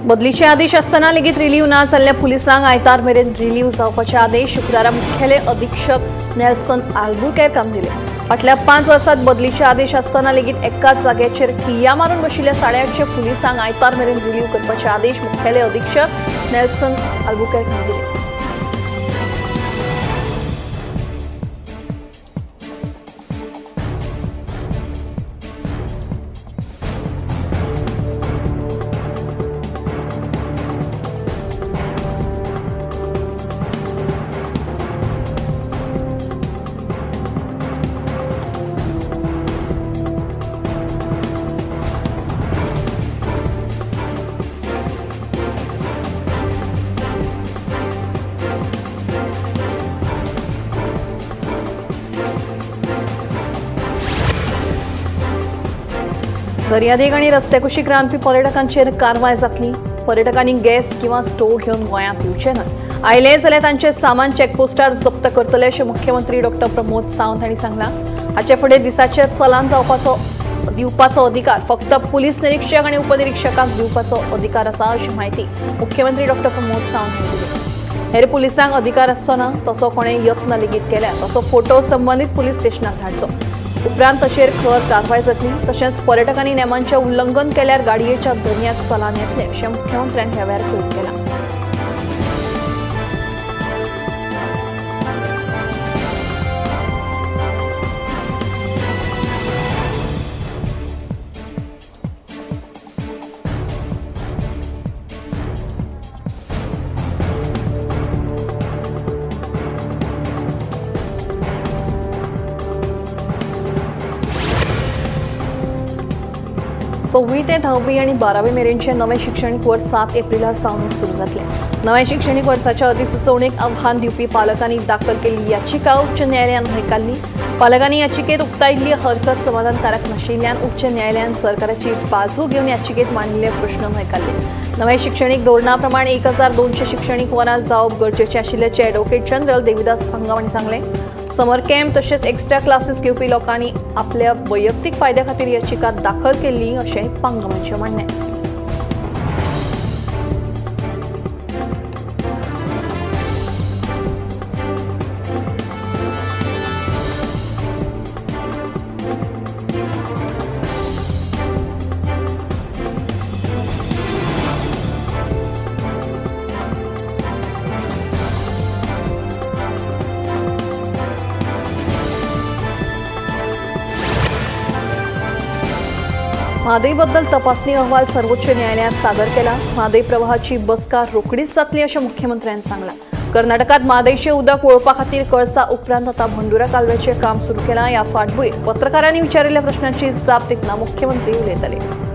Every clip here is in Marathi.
बदलीचे आदेश असताना लेगीत रिलीव्ह ना जाल्ल्या पुलिसांक आयतार मेरेन रिलीव्ह जावपाचे आदेश शुक्रारा मुखेल अधीक्षक नेल्सन आल्बुकेर्क हांणी दिले। फाटल्या 5 वर्सांत बदलीचे आदेश असताना लेगीत एकाच जाग्याचेर ठिय्या मारून बशिल्ल्या 850 पुलिसांक आयतार मेरेन रिलीव्ह करपाचे आदेश मुखेल अधीक्षक नेल्सन आल्बुकेर्क हांणी दिले। दर्यादेग आणि रस्ते कुशीक रांदपी पर्यटकांचेर कारवाय जातली। पर्यटकांनी गॅस किंवा स्टोव घेवन गोंयांत येवचे ना। आयले जाल्यार तांचे सामान चेकपोस्टार जप्त करतले अशें मुख्यमंत्री डॉ. प्रमोद सावंत हांणी सांगलां। हाचे फुडें दिसाचे चलान दिवपाचो अधिकार फक्त पुलीस निरीक्षक आणि उपनिरीक्षकांक दिवपाचो अधिकार आसा अशी माहिती मुख्यमंत्री डॉ. प्रमोद सावंत हांणी दिली। हेर पुलिसांक अधिकार आसचो ना, तसो कोणेय यत्न लेगीत केल्यार तसो फोटो संबंधीत पुलीस स्टेशनाक धाडचो। उपरांत ताचेर खर कारवाय जातली। तशेंच पर्यटकांनी नेमांचें उल्लंघन केल्यार गाडयेच्या दर्याक चलान येतले अशें मुख्यमंत्र्यांनी ह्या वेळार कळीत केलां। सव्वी ते 10वी आणि 12वी मेरेनचे नवे शिक्षणीक वर्स 7 एप्रिला सावन सुरू जातले। नव्या शिक्षणीक वर्साच्या अधिसुचोवणेक आव्हान दिवपी पालकांनी दाखल केल्ली याचिका उच्च न्यायालयान न्हयकारली। पालकांनी याचिकेत उक्तायिल्ली हरकत समाधानकारक नाशिल्ल्यान उच्च न्यायालयान सरकाराची बाजू घेवन याचिकेत मांडिल्ले प्रश्न न्हयकारले। नव्या शिक्षणीक धोरणा प्रमाण 1200 शिक्षणीक वरां जावप गरजेचें आशिल्ल्याचें एडव्होकेट जनरल देविदास पांगम हांणी सांगलें। समर कॅम्प तशेंच एक्स्ट्रा क्लासेस घेवपी लोकांनी आपल्या वैयक्तीक फायद्या खातीर याचिका दाखल केल्ली अशें पांगम हांचें म्हणणें। म्हादईबद्दल तपासणी अहवाल सर्वोच्च न्यायालयात सादर केला। म्हादई प्रवाहाची बसका रोखडीच जातली अशें मुख्यमंत्र्यांनी सांगलां। कर्नाटकात म्हादईचें उदक वळोवपा खातीर कळसा उपरांत आतां भंडुरा कालव्याचें काम सुरू केलां। ह्या फाटभुंयेर पत्रकारांनी विचारिल्ल्या प्रश्नांची जाप दितना मुख्यमंत्री उलयताले।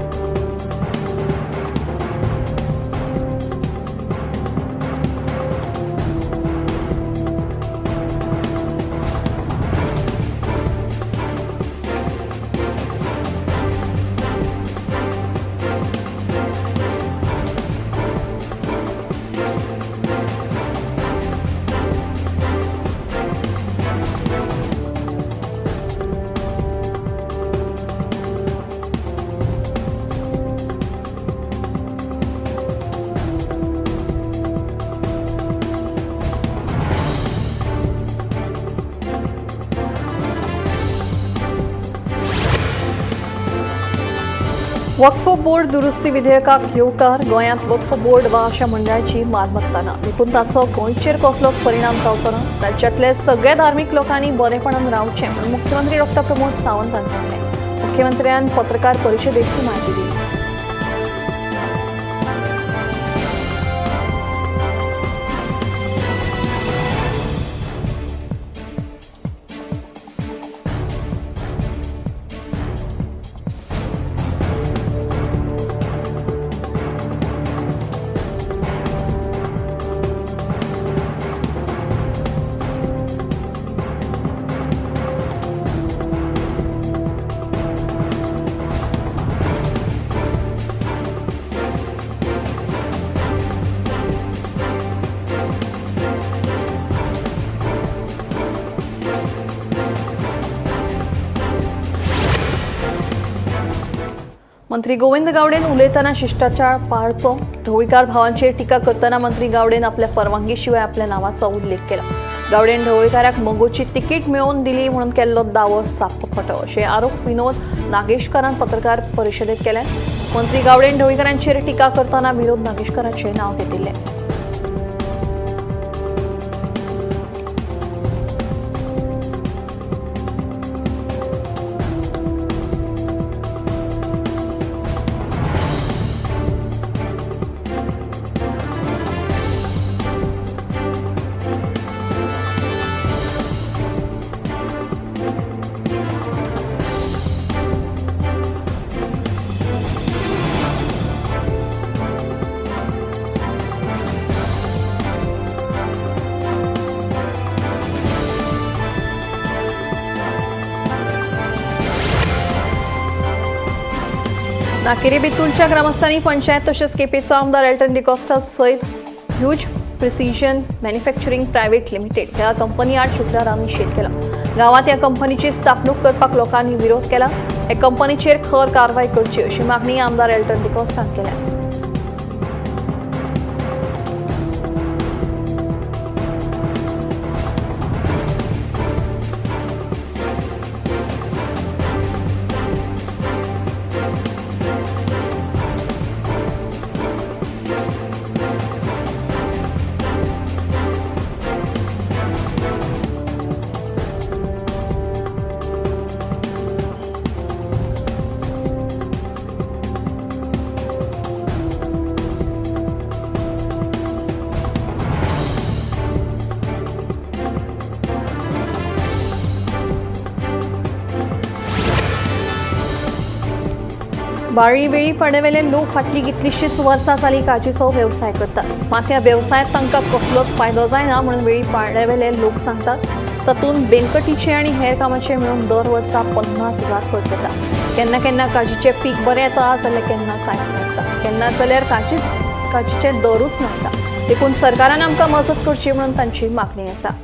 वक्फ बोर्ड दुरुस्ती विधेयकाक येवकार। गोंयांत वक्फ बोर्ड वा अशा मंडळाची मालमत्ता ना, देखून ताचो गोंयचेर कसलोच परिणाम जावचो ना। राज्यांतले सगळे धार्मीक लोकांनी बरेपणान रावचें म्हणून मुख्यमंत्री डॉ. प्रमोद सावंत हांणी सांगलें। मुख्यमंत्र्यान पत्रकार परिशदेंत ही म्हायती दिली। मंत्री गोविंद गावडेन उलयतना शिष्टाचार पाळचो. ढवळीकार भावांचेर टिका करतना मंत्री गावडेन आपल्या परवानगीशिवाय आपल्या नावाचो उल्लेख केला. गावडेन ढवळीकाराक मंगोची तिकीट मेळोवन दिली म्हणून केल्लो दावो साप्प खोटो अशे आरोप विनोद नागेशकारान पत्रकार परिशदेंत केले. मंत्री गावडेन ढवळीकारांचेर टिका करतना विनोद नागेशकाराचें नाव घेतिल्लें. नाकेरे बितूलच्या ग्रामस्थांनी पंचायत तसेच केपेचो आमदार एल्टन डिकोस्टा सयत huge precision manufacturing private limited ह्या कंपनी आड शुक्रारा निषेध केला. गावात या कंपनीची स्थापणूक करपाक लोकांनी विरोध केला. हे कंपनीचेर खर कारवाय करची अशी मागणी आमदार एल्टन डिकोस्टान केल्या. बाळी वेळी पडवेले लोक फाटली कितलीशीच वर्सां जाली काजीचो वेवसाय करतात. मात ह्या वेवसायात तांकां कसलोच फायदो जायना म्हणून वेळी पाडवेले लोक सांगतात. तातूंत बेनकटीचे आनी हेर कामाचे मेळून दर वर्सा 50,000 खर्च जाता. केन्ना केन्ना काजीचें पीक बरें येता जाल्यार केन्ना कांयच नासता. केन्ना जाल्यार काजीचे दरूच नासता. देखून सरकारान आमकां मजत करची म्हणून तांची मागणी आसा.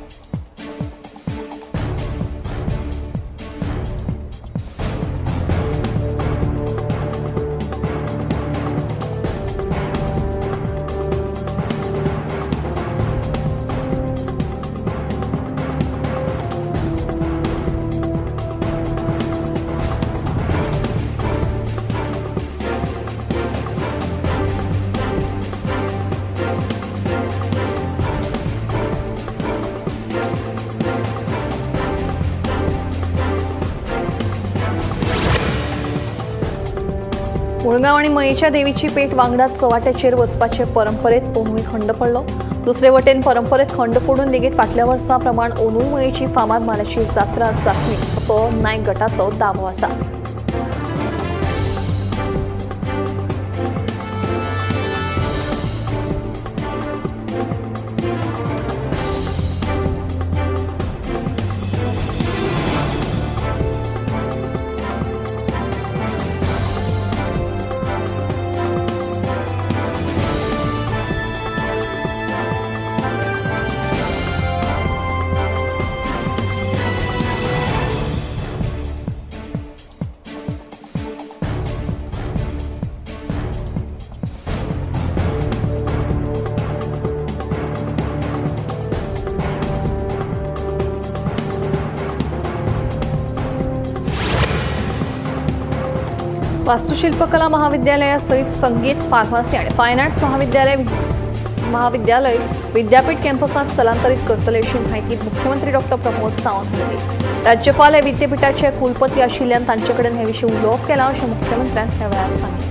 मुळगांव आणि मयेच्या देवीची पेट वांगडाच चवाट्याचेर वचपाचे परंपरेत अंदूय खंड पडलो. दुसरे वटेन परंपरेत खंड पडून लेगीत फाटल्या वर्सा प्रमाण अंदूय मयेची फामाद मानाची जात्रा जातलीच असो नायक गटाचो दावो आसा. वास्तुशिल्पकला महाविद्यालया सहित संगीत फार्मसी आणि फायन आर्ट्स महाविद्यालय विद्यापीठ कॅम्पसात स्थलांतरित करतले अशी माहिती मुख्यमंत्री डॉ प्रमोद सावंत हांणी दिली. राज्यपाल हे विद्यापीठाचे कुलपती आशिल्ल्यान तांचे कडेन हे विशीं उलोवप केला अशें मुख्यमंत्र्यान ह्या वेळार सांगलें.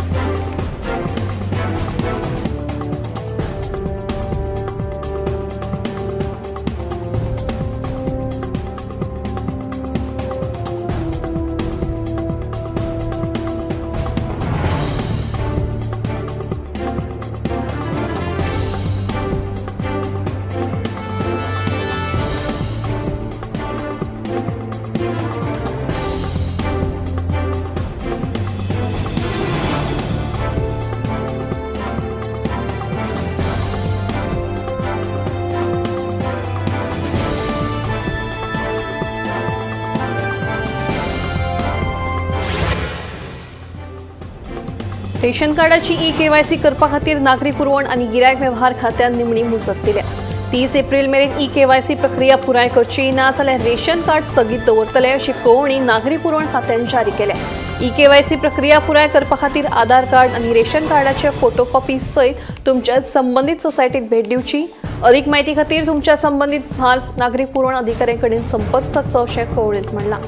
रेशन कार्डाची ई-केवायसी करपा खातीर नागरी पुरवण आनी गिरायक वेव्हार खात्यान निमणी मुजत दिल्या. 30 एप्रिल मेरेन ई-केवायसी प्रक्रिया पुराय करची ना जाल्यार रेशन कार्ड स्थगीत दवरतले अशी कळवणी नागरी पुरवण खात्यान जारी केल्या. ई-केवायसी प्रक्रिया पुराय करपा खातीर आधार कार्ड आनी रेशन कार्डाचे फोटोकॉपी सयत तुमच्या संबंधित सोसायटीक भेट दिवची. अधिक म्हायती खातीर तुमच्या संबंधित म्हाल नागरी पुरवण अधिकाऱ्यां कडेन संपर्क सादचो अशें कळवणेंत म्हणलां.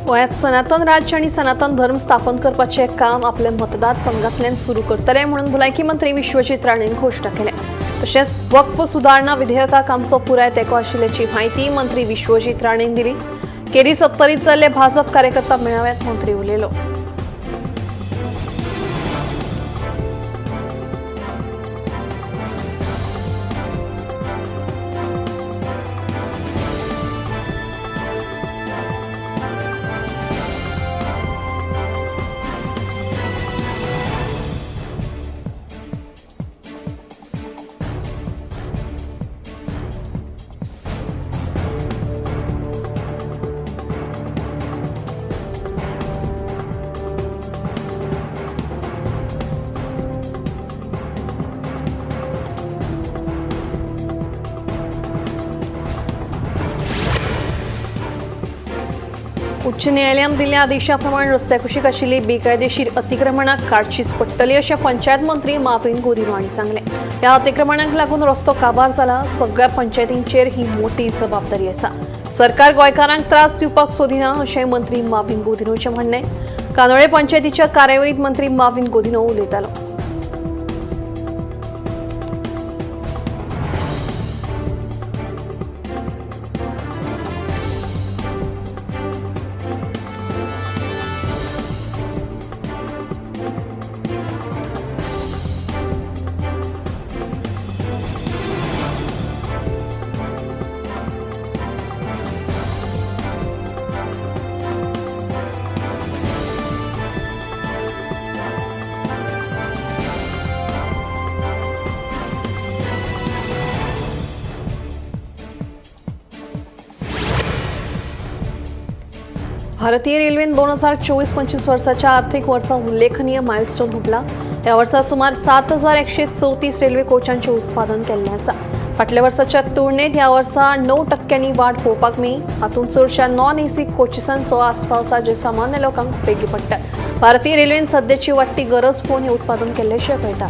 गोंयांत सनातन राज्य आनी सनातन धर्म स्थापन करपाचें काम आपल्या मतदारसंघांतल्यान सुरू करतले म्हणून भलायकी मंत्री विश्वजीत राणेन घोशणा केल्या. तशेंच वक्फ सुदारणा विधेयकाक आमचो पुराय तेंको आशिल्ल्याची म्हायती मंत्री विश्वजीत राणेन दिली. केरी 70 जाल्ले भाजप कार्यकर्ता मेळाव्यांत मंत्री उलयलो. उच्च न्यायालयान दिल्ल्या आदेशाप्रमाण रस्त्या कुशीक आशिल्ली बेकायदेशीर अतिक्रमणां काडचीच पडटली अशें पंचायत मंत्री माविन गोदिनो हांणी सांगलें. ह्या अतिक्रमणांक लागून रस्तो काबार जाला. सगळ्या पंचायतींचेर ही मोठी जबाबदारी आसा. सरकार गोंयकारांक त्रास दिवपाक सोदिना अशें मंत्री माविन गोदिनोचें म्हणणें. कानोळे पंचायतीच्या कार्यावळींत मंत्री माविन गोदिनो उलयतालो. भारतीय रेल्वेन 2024-25 वर्साच्या आर्थीक वर्सा उल्लेखनीय मायलस्टोन हुबला. ह्या वर्सा सुमार 7,134 रेल्वे कोचांचें उत्पादन केल्लें आसा. फाटल्या वर्साच्या तुळनेत ह्या वर्सा 9% वाड पळोवपाक मेळ्ळी. हातूंत चडशा नॉन एसी कोचीसांचो आस्पाव आसा जे सामान्य लोकांक उपेगी पडटात. भारतीय रेल्वेन सद्याची वाडटी गरज पळोवन हें उत्पादन केल्लेशें कळटा.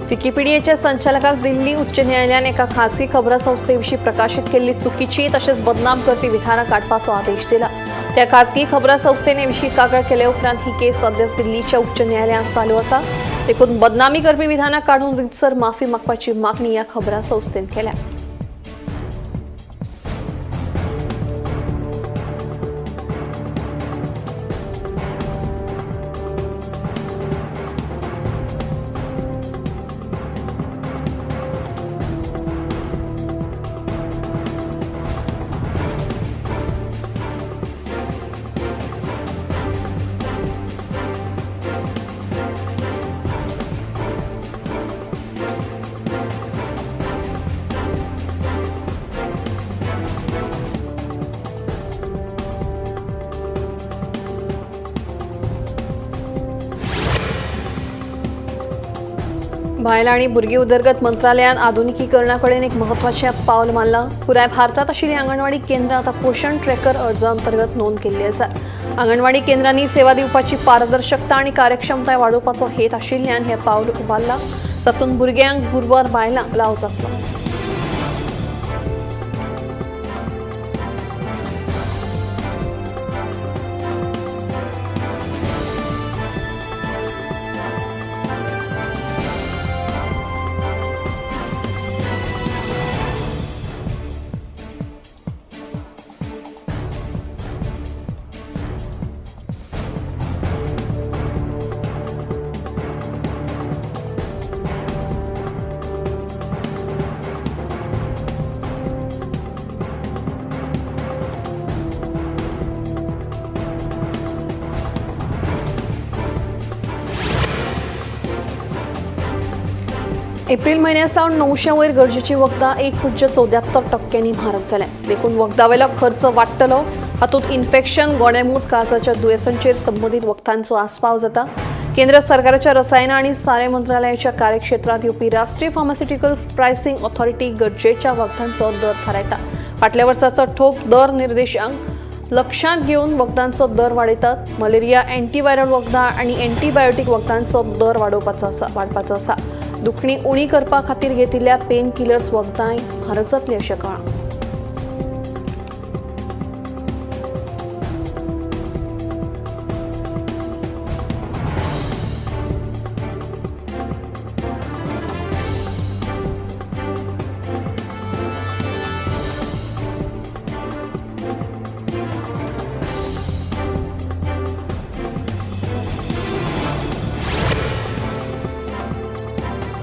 विकिपीडियाच्या संचालकाक दिल्ली उच्च न्यायालयान एका खासगी खबरां संस्थेविशीं प्रकाशीत केल्ली चुकीची तशेंच बदनाम करपी विधानां काडपाचो आदेश दिला. त्या खासगी खबरां संस्थेन हे विशीं कागाळ केले उपरांत ही केस सध्या दिल्लीच्या उच्च न्यायालयात चालू आसा. देखून बदनामी करपी विधानां काडून रितसर माफी मागपाची मागणी ह्या खबरां संस्थेन केल्या. बायल आणि भुरगी उदरगत मंत्रालयान आधुनिकीकरणाकडेन एक महत्वाचें पावल मारलां. पुराय भारतात आशिल्लीं अंगणवाडी केंद्रां आतां पोषण ट्रॅकर अर्जा अंतर्गत नोंद केल्ली आसा. अंगणवाडी केंद्रांनी सेवा दिवपाची पारदर्शकता आनी कार्यक्षमताय वाडोवपाचो हेत आशिल्ल्यान हें पावल उबारलां. जातूंत भुरग्यांक गुरवार बायलांक लाव जातलो. एप्रिल म्हयन्यासावन 900 वयर गरजेची वखदां 1.74% म्हारग जाल्या. देखून वखदावेलो खर्च वाडटलो. हातूंत इन्फेक्शन, गोडेमूत, काळजाच्या दुयेंसांचेर संबंदीत वखदांचो आस्पाव जाता. केंद्र सरकाराच्या रसायनां आनी सारे मंत्रालयाच्या कार्यक्षेत्रांत येवपी राष्ट्रीय फार्मास्युटिकल प्रायसिंग ऑथॉरिटी गरजेच्या वखदांचो दर थारायता. फाटल्या वर्साचो ठोक दर निर्देशांक लक्षांत घेवन वखदांचो दर वाडयतात. मलेरिया अँटीव्हायरल वखदां आनी अँटीबायोटीक वखदांचो दर वाडपाचो आसा. दुखणी उणी करपा खातीर घेतिल्ल्या पेन किलर्स वखदांय म्हारग जातली अशें कळ्ळां.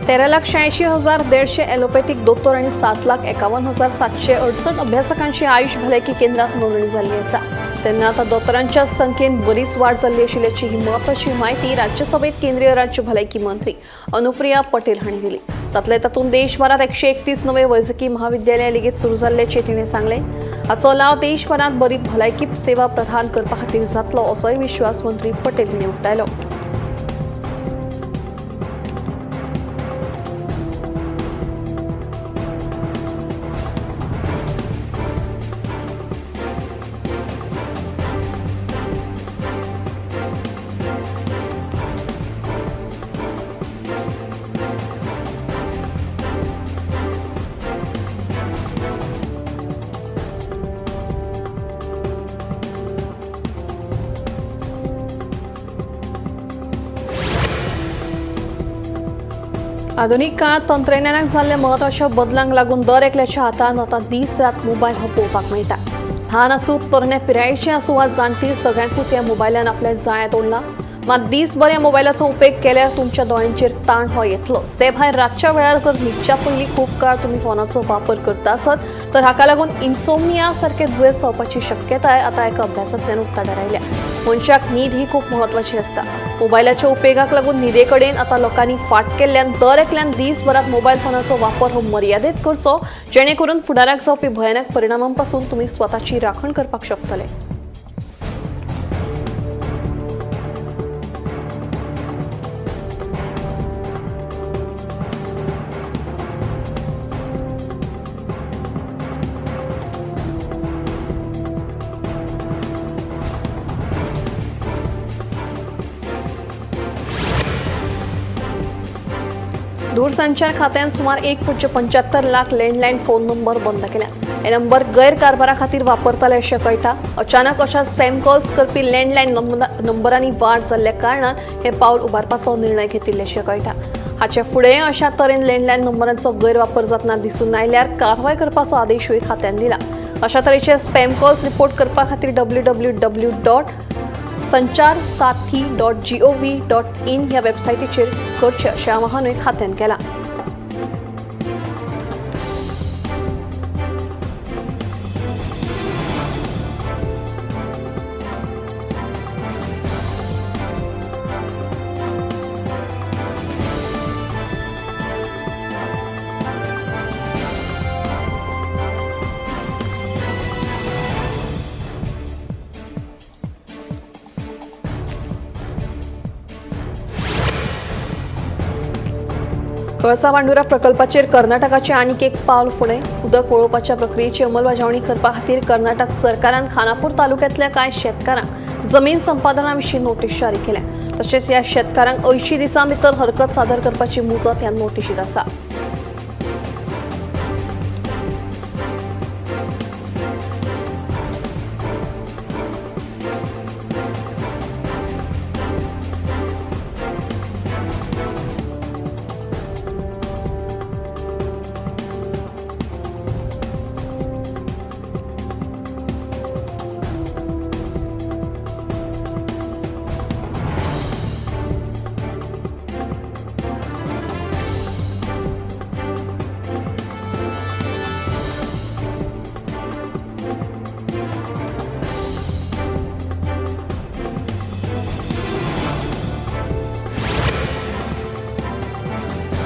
₹13,86,150 ॲलोपॅथिक दोतोर आणि 7,51,768 अभ्यासकांची आयुष भलायकी केंद्रात नोंदणी झाली आसा. तेन्ना आता दोतोरांच्या संख्येत बरीच वाढ जाल्ली आशिल्ल्याची ही म्हत्वाची माहिती राज्यसभेत केंद्रीय राज्य भलायकी मंत्री अनुप्रिया पटेल हांणी दिली. तातूंत देशभरात 131 नवे वैजकी महाविद्यालय लेगीत सुरू जाल्ल्याचे तिणें सांगलें. हाचो लाव देशभरात बरी भलायकी सेवा प्रदान करपा खातीर जातलो असोय विश्वास मंत्री पटेल हांणी उक्तायलो. आधुनिक काळात तंत्रज्ञानाक जाल्ल्या महत्वाच्या बदलांक लागून दर एकल्याच्या हातांत आतां दीस रात मोबायल हो पळोवपाक मेळटा. ल्हान आसूं, तरण्या पिरायेचें आसूं वा जाणटी, सगळ्यांकूच ह्या मोबायलान आपल्या जाळ्यांत ओडलां. मात दीसभर ह्या मोबायलाचो उपेग केल्यार तुमच्या दोळ्यांचेर ताण हो येतलोच. ते भायर रातच्या वेळार जर न्हिदच्या पयलीं खूब काळ तुमी फोनाचो वापर करता आसत तर हाका लागून इन्सोमनिया सारके दुयेंस जावपाची शक्यताय आतां एका अभ्यासांतल्यान उक्ताडार आयल्या. मनशाक न्हीद ही खूब म्हत्वाची आसता. मोबायलाच्या उपेगाक लागून न्हिदे कडेन आतां लोकांनी फाट केल्ल्यान दर एकल्यान दीसभरात मोबायल फोनाचो वापर हो मर्यादीत करचो, जेणे करून फुडाराक जावपी भयानक परिणामांपासून तुमी स्वताची राखण करपाक शकतले. दूरसंचार खात्यान सुमार 1.75 लाख लँडलायन फोन नंबर बंद केल्या. हे नंबर गैरकारभारा खातीर वापरताले अशें कळटा. अचानक अशा स्पॅम कॉल्स करपी लँडलायन नंबरांनी वाड जाल्ल्या कारणान हे पावल उबारपाचो निर्णय घेतिल्ले अशें कळटा. हाचे फुडें अशा तरेन लँडलायन नंबरांचो गैरवापर जातना दिसून आयल्यार कारवाय करपाचो आदेशूय खात्यान दिला. अशा तरेचे स्पॅम कॉल्स रिपोर्ट करपा खातीर www.sancharsaathi.gov.in ह्या वेबसायटीचेर करचें अशें आवाहनूय खात्यान केलां. कळसा पांडुरा प्रकल्पाचेर कर्नाटकाचे आनीक एक पावल फुडें. उदक वळोवपाच्या प्रक्रियेची अंमलबजावणी करपा खातीर कर्नाटक सरकारान खानापूर तालुक्यांतल्या कांय शेतकारांक जमीन संपादना विशीं नोटीस जारी केल्या. तशेंच ह्या शेतकारांक 80 दिसां भितर हरकत सादर करपाची मुजत ह्या नोटीशीत आसा.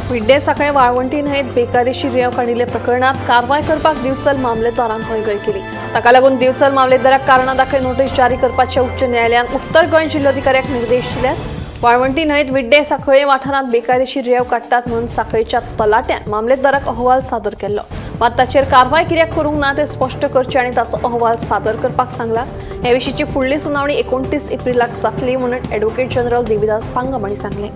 विड्डे सांखळे वाळवंटी न्हंयेत बेकायदेशीर रेंव काडिल्ले प्रकरणात कारवाय करपाक दिवचल मामलेदारान हयगय केली. ताका लागून दिवचल मामलेदाराक कारणां दाखय नोटीस जारी करपाचे उच्च न्यायालयान उत्तर गोंय जिल्लोधिकाऱ्याक निर्देश दिल्यात. वाळवंटी न्हंयेत विड्डे सांखळे वाठारांत बेकायदेशीर रेंव काडटात म्हणून सांखळेच्या तलाट्यान मामलेदाराक अहवाल सादर केल्लो. मात ताचेर कारवाय कित्याक करूंक ना तें स्पश्ट करचें आनी ताचो अहवाल सादर करपाक सांगला. हे विशींची फुडली सुनावणी 29 एप्रिलाक जातली म्हणून एडव्होकेट जनरल देविदास पांगम हांणी सांगलें.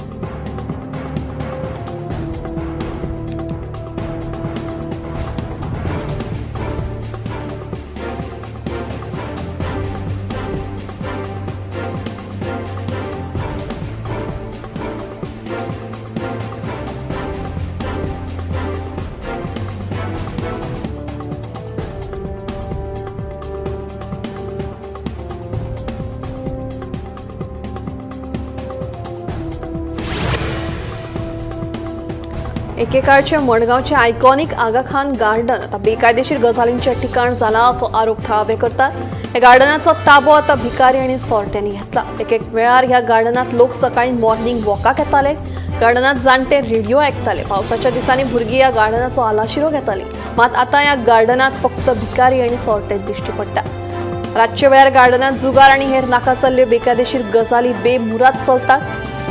एकेकाळचे मडगावचे आयकॉनिक आगा खान गार्डन आता बेकायदेशीर गजालींचे ठिकाण जाला असो आरोप थळावे करतात. या गार्डनाचो ताबो आता भिकारी आणि सोरट्यांनी घेतला. एक वेळार ह्या गार्डनात लोक सकाळी मॉर्निंग वॉकाक येताले. गार्डनात जाणटे रेडिओ आयकताले. पावसाच्या दिसांनी भुरगीं या गार्डनाचो आलाशिरो घेताली. मात आता या गार्डनात फक्त भिकारी आणि सोरटेच दिश्टी पडटा. रातचे वेळार गार्डनात जुगार आणि हेर नाका चल्ल्यो बेकायदेशीर गजाली बेमुराद चलतात.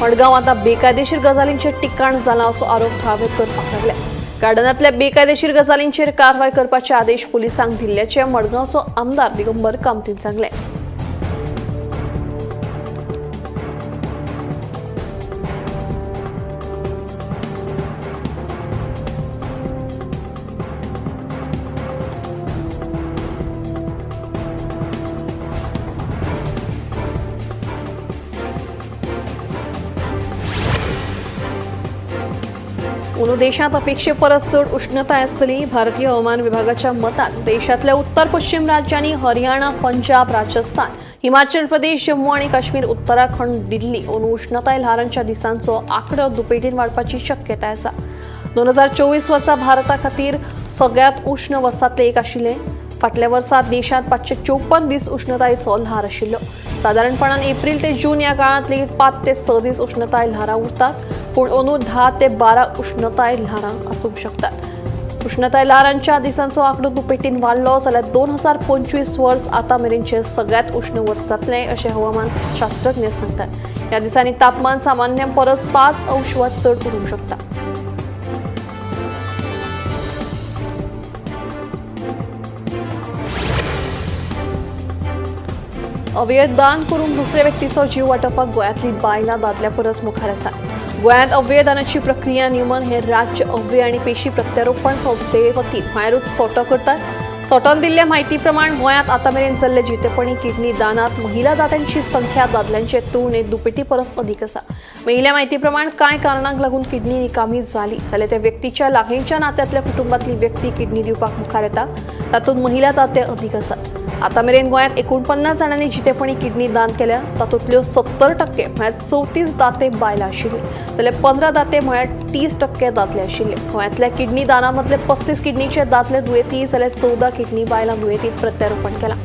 मडगाव आता बेकायदेशीर गजालींचे ठिकाण जाला असो आरोप थळावे करपाक लागल्या. गार्डनातल्या बेकायदेशीर गजालींचेर कारवाय करपाचे आदेश पुलिसांक दिल्ल्याचे मडगावचो आमदार दिगंबर कामतीन सांगले. अंदू देशात अपेक्षे परस चड उष्णताय आसतली. भारतीय हवामान विभागाच्या मतान देशातल्या उत्तर पश्चिम राज्यांनी हरियाणा, पंजाब, राजस्थान, हिमाचल प्रदेश, जम्मू आणि काश्मीर, उत्तराखंड, दिल्ली अंदू उष्णताय ल्हारांच्या दिसांचो आंकडो दुपेटीन वाडपाची शक्यताय आसा. 2024 वर्सा भारता खातीर सगळ्यात उष्ण वर्सांतले एक आशिल्ले. फाटल्या वर्सात देशात 554 दीस उष्णतायेचो ल्हार आशिल्लो. सादारणपणान एप्रिल ते जून या काळात लेगीत 5 ते 6 दीस उष्णताय ल्हारां उरतात. पूण अंदू 10 ते 12 उष्णताय ल्हारां आसूंक शकतात. उष्णताय ल्हारांच्या दिसांचो आंकडो दुपेटीन वाडलो जाल्यार 2025 वर्स आतां मेरेनचे सगळ्यात उष्ण वर्स जातले अशें हवामान शास्त्रज्ञ सांगतात. ह्या दिसांनी तापमान सामान्या परस 5 अंश वा चड उरूंक शकता. अवयव दान करून दुसऱ्या व्यक्तीचो जीव वाटोवपाक गोंयांतली बायलां दादल्या परस मुखार आसात. गोंयांत अवयव दानाची प्रक्रिया नियमन हे राज्य अवयव आनी पेशी प्रत्यारोपण संस्थे वतीन म्हळ्यारूच सोटो करतात. सोटोन दिल्ल्या म्हायती प्रमाण गोंयांत आतां मेरेन जाल्ले जितेपणी किडनी दानांत महिला दात्यांची संख्या दादल्यांचे तुळनेत दुपेटी परस अदीक आसा. मेळिल्ल्या म्हायती प्रमाण कांय कारणांक लागून किडनी निकामी जाली जाल्यार त्या व्यक्तीच्या लागींच्या नात्यांतल्या कुटुंबातली व्यक्ती किडनी दिवपाक मुखार येता. तातूंत महिला दाते अदीक आसात. आतां मेरेन गोंयांत 49 जाणांनी जितेपणी किडनी दान केल्या. तातूंतल्यो 70% म्हळ्यार 34 दाते बायलां आशिल्ली जाल्यार 15 दाते म्हळ्यार 30% दादले आशिल्ले. गोंयांतल्या किडनी दाना मदले 35 किडनीचे दादले दुयेंती जाल्यार 14 किडनी बायलां दुयेंतीत प्रत्यारोपण केलां.